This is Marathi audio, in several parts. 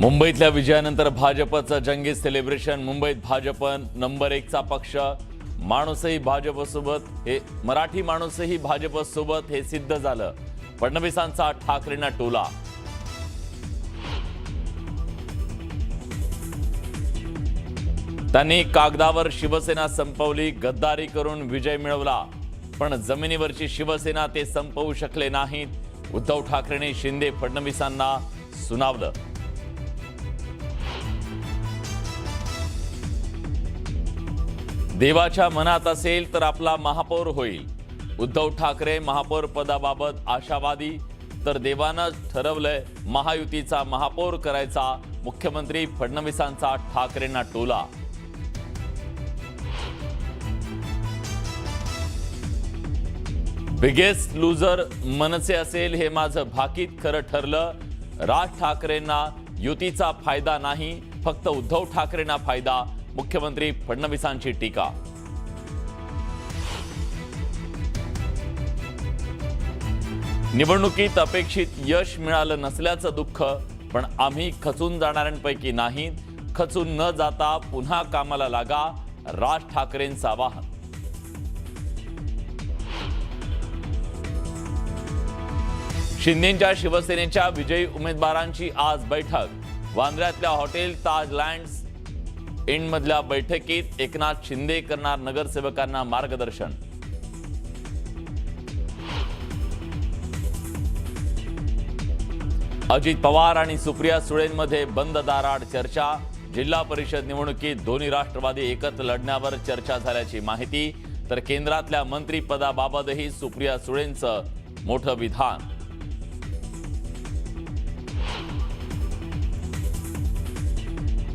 मुंबईतल्या विजयानंतर भाजपचं जंगी सेलिब्रेशन। मुंबईत भाजप नंबर 1 चा पक्ष। माणूसही भाजपसोबत, हे मराठी माणूसही भाजपसोबत हे सिद्ध झालं। फडणवीसांचा ठाकरेंना टोला। त्यांनी कागदावर शिवसेना संपवली, गद्दारी करून विजय मिळवला, पण जमिनीवरची शिवसेना ते संपवू शकले नाहीत। उद्धव ठाकरेंनी शिंदे फडणवीसांना सुनावलं। देवाच्या मनात असेल तर आपला महापौर होईल। उद्धव ठाकरे महापौर पदाबाबत आशावादी, तर देवानं ठरवलंय महायुतीचा महापौर करायचा। मुख्यमंत्री फडणवीसांचा ठाकरेंना टोला। बिगेस्ट लूजर मनसे असेल हे माझं भाकीत खरं ठरलं। राज ठाकरेंना युतीचा फायदा नाही, फक्त उद्धव ठाकरेंना फायदा। मुख्यमंत्री फडणवीसांची टीका। निवडणुकीत अपेक्षित यश मिळालं नसल्याचं दुःख, पण आम्ही खचून जाणाऱ्यांपैकी नाही। खचून न जाता पुन्हा कामाला लागा, राज ठाकरेंचं आवाहन। शिंदेच्या शिवसेनेच्या विजयी उमेदवारांची आज बैठक। वांद्र्यातल्या हॉटेल ताज लँड्स इंड मधल्या बैठकीत एकनाथ शिंदे करणार नगरसेवकांना मार्गदर्शन। अजित पवार आणि सुप्रिया सुळेंमध्ये बंद दाराआड चर्चा। जिल्हा परिषद निवडणुकीत दोन्ही राष्ट्रवादी एकत्र लढण्यावर चर्चा झाल्याची माहिती, तर केंद्रातल्या मंत्रिपदाबाबतही सुप्रिया सुळेंचं मोठं विधान।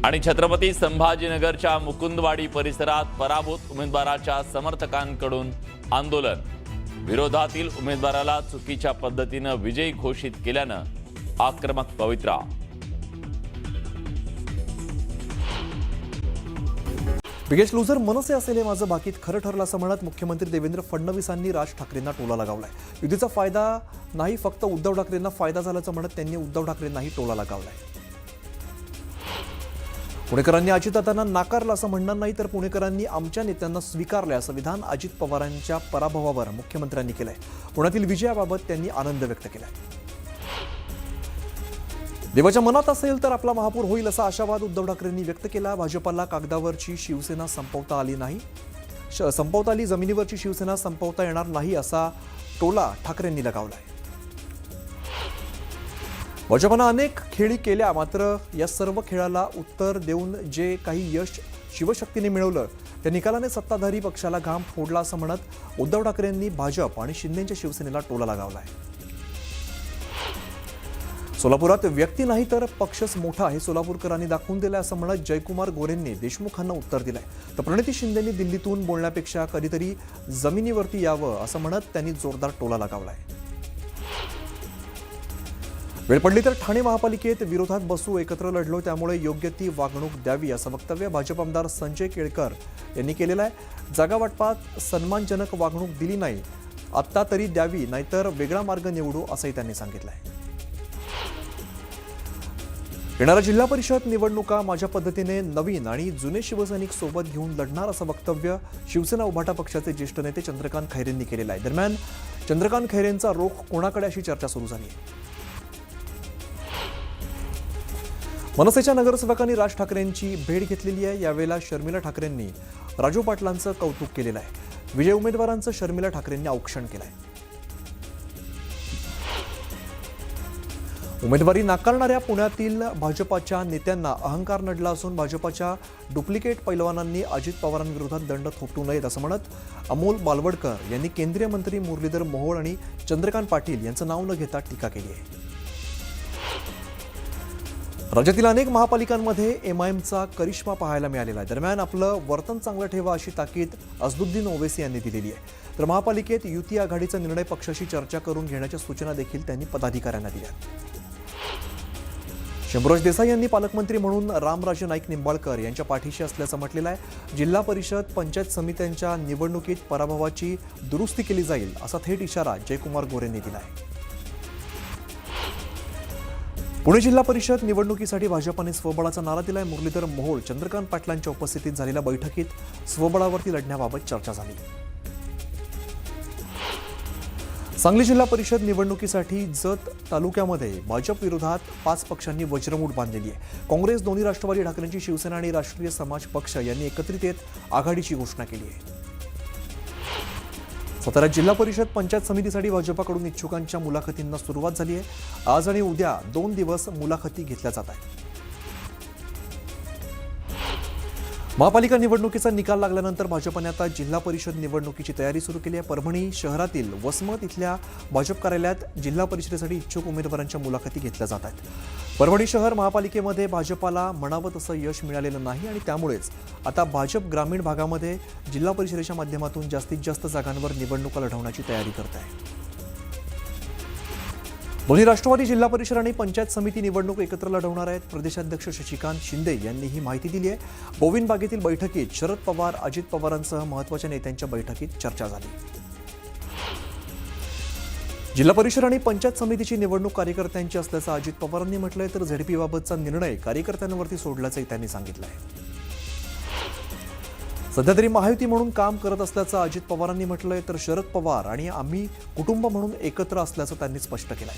आणि छत्रपती संभाजीनगरच्या मुकुंदवाडी परिसरात पराभूत उमेदवाराच्या समर्थकांकडून आंदोलन। विरोधातील उमेदवाराला चुकीच्या पद्धतीनं विजयी घोषित केल्यानं आक्रमक पवित्रा। बिगेस्ट लूजर मनसे असेल हे माझं भाकीत खरं ठरलं असं म्हणत मुख्यमंत्री देवेंद्र फडणवीसांनी राज ठाकरेंना टोला लगावलाय। युतीचा फायदा नाही, फक्त उद्धव ठाकरेंना फायदा झाल्याचं म्हणत त्यांनी उद्धव ठाकरेंनाही टोला लगावलाय। पुणेकरांनी अजितदादांना नाकारलं असं म्हणणार नाही, तर पुणेकरांनी आमच्या नेत्यांना स्वीकारले असं विधान अजित पवारांच्या पराभवावर मुख्यमंत्र्यांनी केलंय। पुण्यातील विजयाबाबत त्यांनी आनंद व्यक्त केलाय। देवाच्या मनात असेल तर आपला महापौर होईल असा आशावाद उद्धव ठाकरेंनी व्यक्त केला। भाजपला कागदावरची शिवसेना संपवता आली, जमिनीवरची शिवसेना संपवता येणार नाही असा टोला ठाकरेंनी लगावलाय। भाजपनं अनेक खेळी केल्या, मात्र या सर्व खेळाला उत्तर देऊन जे काही यश शिवशक्तीने मिळवलं त्या निकालाने सत्ताधारी पक्षाला घाम फोडला असं म्हणत उद्धव ठाकरेंनी भाजप आणि शिंदेच्या शिवसेनेला टोला लगावलाय। सोलापुरात व्यक्ती नाही तर पक्षच मोठा हे सोलापूरकरांनी दाखवून दिलंय असं म्हणत जयकुमार गोरेंनी देशमुखांना उत्तर दिलंय, तर प्रणिती शिंदेंनी दिल्लीतून बोलण्यापेक्षा कधीतरी जमिनीवरती यावं असं म्हणत त्यांनी जोरदार टोला लगावलाय। वेळ पडली तर ठाणे महापालिकेत विरोधात बसू, एकत्र लढलो त्यामुळे योग्य ती वागणूक द्यावी असं वक्तव्य भाजप आमदार संजय केळकर यांनी केलेलं आहे। जागा वाटपात सन्मानजनक वागणूक दिली नाही, आत्ता तरी द्यावी, नाहीतर वेगळा मार्ग निवडू असंही त्यांनी सांगितलंय। येणाऱ्या जिल्हा परिषद निवडणुका माझ्या पद्धतीने नवीन आणि जुने शिवसैनिक सोबत घेऊन लढणार असं वक्तव्य शिवसेना उभाटा पक्षाचे ज्येष्ठ नेते चंद्रकांत खैरेंनी केलेलं आहे। दरम्यान चंद्रकांत खैरेंचा रोख कोणाकडे अशी चर्चा सुरू झाली आहे। मनसेच्या नगरसेवकांनी राज ठाकरेंची भेट घेतलेली आहे। यावेळेला शर्मिला ठाकरेंनी राजू पाटलांचं कौतुक केलेलं आहे। विजय उमेदवारांचं शर्मिला ठाकरेंनी औक्षण केलंय। उमेदवारी नाकारणाऱ्या पुण्यातील भाजपाच्या नेत्यांना अहंकार नडला असून भाजपाच्या डुप्लिकेट पैलवानांनी अजित पवारांविरोधात दंड थोपटू नयेत असं म्हणत अमोल बालवडकर यांनी केंद्रीय मंत्री मुरलीधर मोहोळ आणि चंद्रकांत पाटील यांचं नाव न घेता टीका केली आहे। राज्यातील अनेक महापालिकांमध्ये एमआयएमचा करिश्मा पाहायला मिळालेला आहे। दरम्यान आपलं वर्तन चांगलं ठेवा अशी ताकीद असदुद्दीन ओवेसी यांनी दिलेली आहे, तर महापालिकेत युती आघाडीचा निर्णय पक्षाशी चर्चा करून घेण्याच्या सूचना देखील त्यांनी पदाधिकाऱ्यांना दिल्या। शंभूराज देसाई यांनी पालकमंत्री म्हणून रामराजे नाईक निंबाळकर यांच्या पाठीशी असल्याचं म्हटलेलं आहे। जिल्हा परिषद पंचायत समित्यांच्या निवडणुकीत पराभवाची दुरुस्ती केली जाईल असा थेट इशारा जयकुमार गोरेंनी दिला आहे। पुणे जिल्हा परिषद निवडणुकीसाठी भाजपाने स्वबळाचा नारा दिलाय. मुरलीधर मोहोळ, चंद्रकांत पाटलांच्या उपस्थितीत झालेल्या बैठकीत स्वबळावरती लढण्याबाबत चर्चा झाली. सांगली जिल्हा परिषद निवडणुकीसाठी जत तालुक्यामध्ये भाजप विरोधात 5 पक्षांनी वज्रमूठ बांधलेली आहे. काँग्रेस, दोन्ही राष्ट्रवादी, ठाकरेंची शिवसेना आणि राष्ट्रीय समाज पक्ष यांनी एकत्रित येत आघाडीची घोषणा केली आहे. साताऱ्यात जिल्हा परिषद पंचायत समितीसाठी भाजपाकडून इच्छुकांच्या मुलाखतींना सुरुवात झाली आहे. आज आणि उद्या 2 दिवस मुलाखती घेतल्या जात आहेत. महापालिका निवडणुकीचा निकाल लागल्यानंतर भाजपने आता जिल्हा परिषद निवडणुकीची तयारी सुरू केली आहे. परभणी शहरातील वसमत इथल्या भाजप कार्यालयात जिल्हा परिषदेसाठी इच्छुक उमेदवारांच्या मुलाखती घेतल्या जात आहेत. परभणी शहर महापालिकेमध्ये भाजपाला म्हणावं तसं यश मिळालेलं नाही आणि त्यामुळेच आता भाजप ग्रामीण भागामध्ये जिल्हा परिषदेच्या माध्यमातून जास्तीत जास्त जागांवर निवडणुका लढवण्याची तयारी करत आहे. दोन्ही राष्ट्रवादी जिल्हा परिषद आणि पंचायत समिती निवडणूक एकत्र लढवणार आहेत. प्रदेशाध्यक्ष शशिकांत शिंदे यांनी ही माहिती दिली आहे. गोविंद बागेतील बैठकीत शरद पवार, अजित पवारांसह महत्त्वाच्या नेत्यांच्या बैठकीत चर्चा झाली. जिल्हा परिषद आणि पंचायत समितीची निवडणूक कार्यकर्त्यांची असल्याचं अजित पवारांनी म्हटलंय, तर झेडपीबाबतचा निर्णय कार्यकर्त्यांवरती सोडल्याचंही त्यांनी सांगितलं आहे. सध्या तरी महायुती म्हणून काम करत असल्याचं अजित पवारांनी म्हटलंय, तर शरद पवार आणि आम्ही कुटुंब म्हणून एकत्र असल्याचं त्यांनी स्पष्ट केलंय.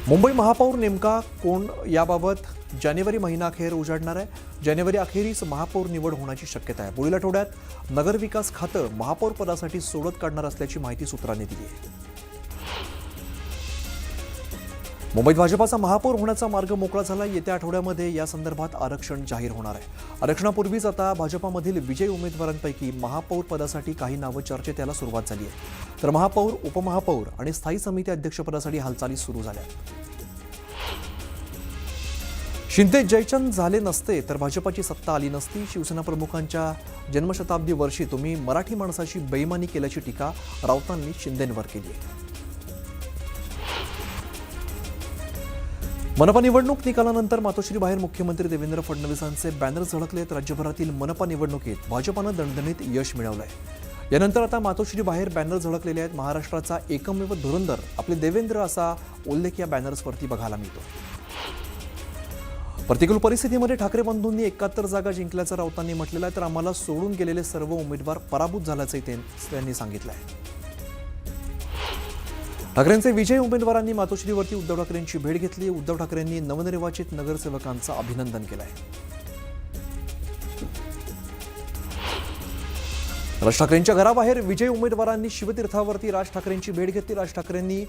मुंबई महापौर नेमका कोण याबाबत जानेवारी महिनाअखेर उजाडणार आहे. जानेवारी अखेरीस महापौर निवड होण्याची शक्यता आहे. पुढील आठवड्यात नगरविकास खातं महापौर पदासाठी सोडत काढणार असल्याची माहिती सूत्रांनी दिली आहे. मुंबईत भाजपाचा महापौर होण्याचा मार्ग मोकळा झाला. येत्या आठवड्यामध्ये या संदर्भात आरक्षण जाहीर होणार आहे. आरक्षणापूर्वीच आता भाजपामधील विजयी उमेदवारांपैकी महापौर पदासाठी काही नावं चर्चेत यायला सुरुवात झाली आहे. तर महापौर, उपमहापौर आणि स्थायी समिती अध्यक्षपदासाठी हालचाली सुरू झाल्या. शिंदे जयचंद झाले नसते तर भाजपाची सत्ता आली नसती. शिवसेना प्रमुखांच्या जन्मशताब्दी वर्षी तुम्ही मराठी माणसाची बेईमानी केल्याची टीका राऊतांनी शिंदेंवर केली आहे. मनपा निवडणूक निकालानंतर मातोश्रीबाहेर मुख्यमंत्री देवेंद्र फडणवीसांचे बॅनर झळकलेत. राज्यभरातील मनपा निवडणुकीत भाजपानं दणदणीत यश मिळवलंय. यानंतर आता मातोश्रीबाहेर बॅनर झळकलेले आहेत. महाराष्ट्राचा एकमेव धुरंधर आपले देवेंद्र असा उल्लेख या बॅनर्सवरती बघायला मिळतो. प्रतिकूल परिस्थितीमध्ये ठाकरे बंधूंनी 71 जागा जिंकल्याचं राऊतांनी म्हटलेलं आहे, तर आम्हाला सोडून गेलेले सर्व उमेदवार पराभूत झाल्याचंही त्यांनी सांगितलं आहे. ठाकरेंचे विजयी उमेदवारांनी मातोश्रीवरती उद्धव ठाकरेंची भेट घेतली. उद्धव ठाकरेंनी नवनिर्वाचित नगरसेवकांचं अभिनंदन केलं आहे. राज ठाकरेंच्या घराबाहेर विजयी उमेदवारांनी शिवतीर्थावरती राज ठाकरेंची भेट घेतली. राज ठाकरेंनी